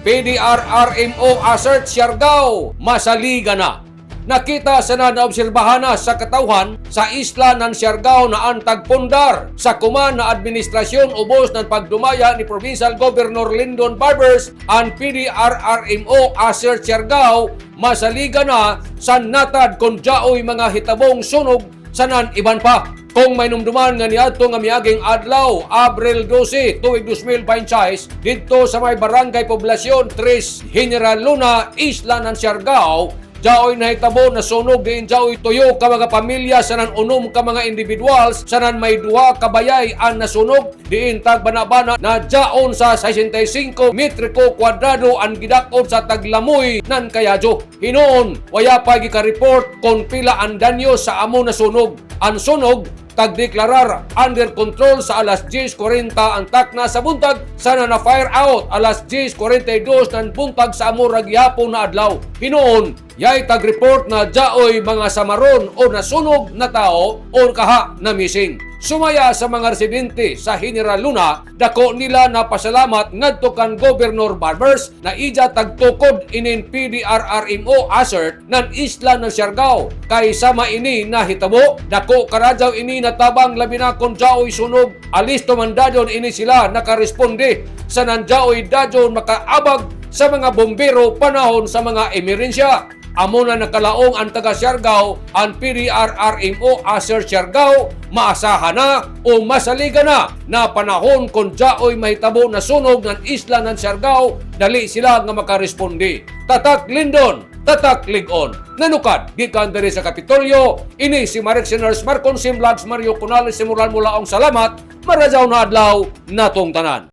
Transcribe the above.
PDRRMO assert Siargao masaliga na. Nakita sa naobserbahan na sa katawhan sa isla ng Siargao na antag pundar sa kuman na administrasyon ubos ng pagdumaya ni Provincial Governor Lyndon Barbers ang PDRRMO assert Siargao masaliga na sa natad kung jaoy mga hitabong sunog sanan iban pa. Kung may numduman nga niadto nga miaging adlaw, Abril 12, tuig 2026, dito sa may barangay poblasyon 3, General Luna, Isla ng Siargao, jaoy nahitabo na sunog diin jaoy tuyo ka mga pamilya sanan unom ka mga individuals sanan may duha ka bayay ang nasunog diin tagbana-bana na jaon sa 65 metriko kwadrado ang gidakod sa Taglamoy nan Kayadyo. Hinuon waya pa gika-report kung pila ang danyo sa amo na sunog. Ang sunog tagdeklarar under control sa alas 10:40 ang takna sa buntag sana na fire out alas 10:42 ng buntag sa amo ra gihapon na adlaw. Hinuon yay tag-report na jaoy mga samaron o nasunog na tao o kaha na missing. Sumaya sa mga residente sa General Luna, dako nila na pasalamat ngadto kan Governor Barbers na ija tagtukod inin PDRRMO assert nan isla ng Siargao. Kay sama ini na hitabo, dako karadyaw ini natabang labi na kon jaoy sunog. Alis tumandadyon ini sila nakaresponde sa nanjaoy dadyon makaabag sa mga bombero panahon sa mga emerensya. Amo na nakalaong ang taga Siargao, ang PDRRMO assert Siargao, maasahan na o masaliga na panahon kung jaoy mahitabo na sunog ng isla ng Siargao, dali sila nga makaresponde. Tatak Lindon, tatak Ligon. Nanukad, gikan diri sa Kapitolyo, ini si Marek Sinners, Marcon Sim Vlogs, Mario Cunales, simulan mula ang salamat, marajaw na adlaw, natong tanan.